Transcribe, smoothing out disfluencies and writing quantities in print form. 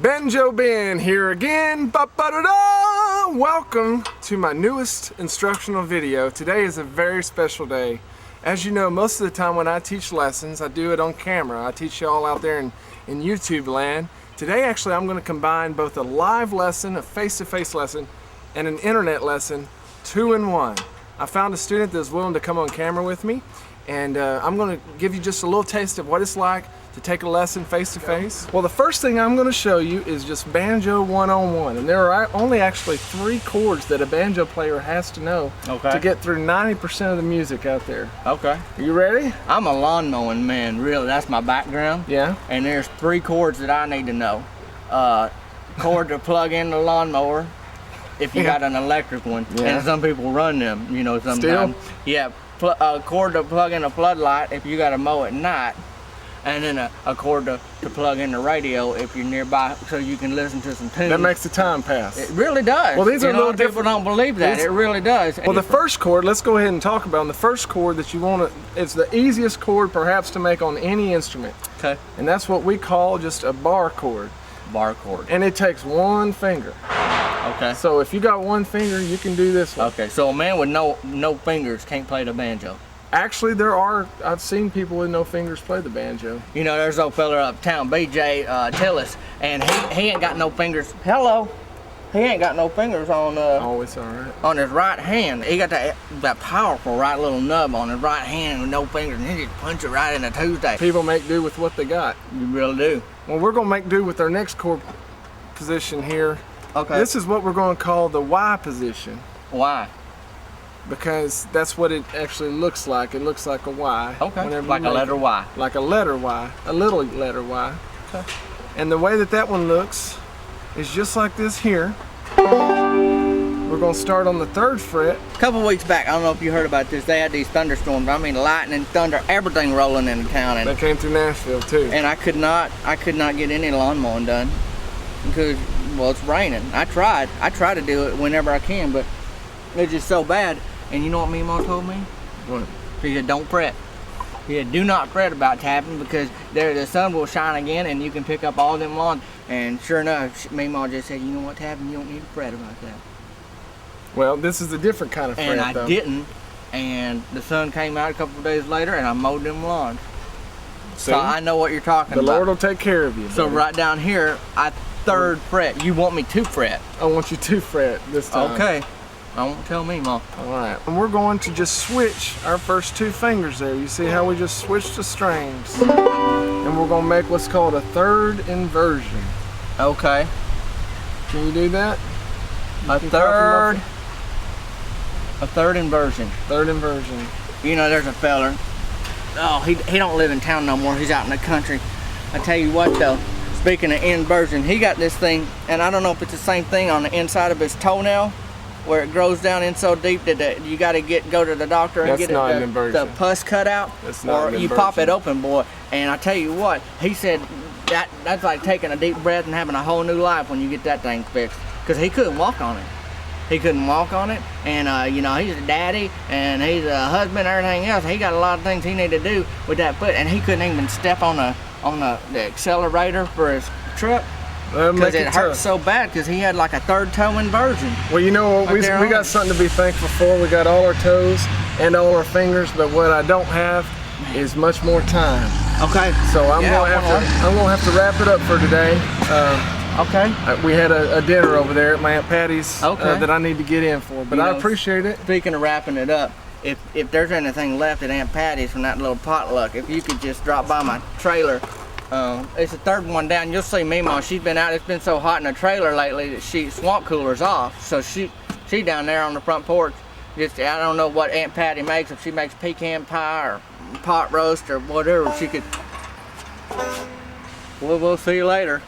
Banjo Ben here again. Ba-ba-da-da! Welcome to my newest instructional video. Today is a very special day. As you know, most of the time when I teach lessons, I do it on camera. I teach y'all out there in YouTube land. Today, actually, I'm going to combine both a live lesson, a face-to-face lesson, and an internet lesson, 2 in 1. I found a student that's willing to come on camera with me, and I'm going to give you just a little taste of what it's like to take a lesson face-to-face. Well, the first thing I'm going to show you is just banjo one-on-one, and there are only actually 3 chords that a banjo player has to know to get through 90% of the music out there. Okay. Are you ready? I'm a lawn mowing man, really. That's my background. Yeah. And there's 3 chords that I need to know. Chord to plug in the lawnmower, if you got an electric one, and some people run them, you know, sometimes. Still? Yeah. Chord to plug in a floodlight if you got to mow at night. And then a cord to plug in the radio if you're nearby, so you can listen to some tunes. That makes the time pass. It really does. Well, these are a little different. People don't believe that. It really does. Well, the first chord, let's go ahead and talk about. The first chord that you want to, it's the easiest chord perhaps to make on any instrument. Okay. And that's what we call just a bar chord. Bar chord. And it takes 1 finger. Okay. So if you got 1 finger, you can do this one. Okay. So a man with no fingers can't play the banjo. Actually, I've seen people with no fingers play the banjo. You know, there's old fella uptown, BJ Tillis, and he ain't got no fingers. Hello. He ain't got no fingers on always all right. On his right hand. He got that powerful right little nub on his right hand with no fingers, and he just punch it right in a Tuesday. People make do with what they got. You really do. Well, we're gonna make do with our next chord position here. Okay. This is what we're gonna call the Y position. Why? Because that's what it actually looks like. It looks like a Y. Okay. Like a letter Y. Like a letter Y. A little letter Y. Okay. And the way that one looks is just like this here. We're going to start on the 3rd fret. A couple weeks back, I don't know if you heard about this, they had these thunderstorms. I mean, lightning, thunder, everything rolling in the town. And that came through Nashville too. And I could not get any lawn mowing done because, well, it's raining. I tried to do it whenever I can, but it's just so bad. And you know what me and Mom told me? What? He said, don't fret. He said, do not fret about tapping because the sun will shine again and you can pick up all them lawns. And sure enough, me and Mom just said, you know what, tapping, you don't need to fret about that. Well, this is a different kind of fret, and I didn't. And the sun came out a couple of days later and I mowed them lawns. See? So I know what you're talking about. The Lord will take care of you. So buddy. right down here, 3rd fret. You want me to fret? I want you to fret this time. Okay. I won't tell me, Mom. Alright, and we're going to just switch our first 2 fingers there. You see how we just switched the strings? And we're going to make what's called a 3rd inversion. Okay. Can you do that? A 3rd inversion. 3rd inversion. You know, there's a feller. Oh, he don't live in town no more. He's out in the country. I tell you what, though. Speaking of inversion, he got this thing, and I don't know if it's the same thing on the inside of his toenail, where it grows down in so deep that you got to go to the doctor and get the pus cut out, or you pop it open, boy. And I tell you what, he said that's like taking a deep breath and having a whole new life when you get that thing fixed. Because he couldn't walk on it. He couldn't walk on it, and you know, he's a daddy and he's a husband and everything else. He got a lot of things he needed to do with that foot, and he couldn't even step on the accelerator for his truck. Because it hurt so bad because he had like a 3rd toe inversion. Well, you know what, we got something to be thankful for. We got all our toes and all our fingers, but what I don't have is much more time. Okay. So I'm gonna have to wrap it up for today. Okay. We had a dinner over there at my Aunt Patty's that I need to get in for, but I appreciate it. Speaking of wrapping it up, if there's anything left at Aunt Patty's from that little potluck, if you could just drop by my trailer. It's the 3rd one down. You'll see Mima. She's been out. It's been so hot in the trailer lately that swamp cooler's off. So she down there on the front porch. Just I don't know what Aunt Patty makes. If she makes pecan pie or pot roast or whatever, she could. We'll see you later.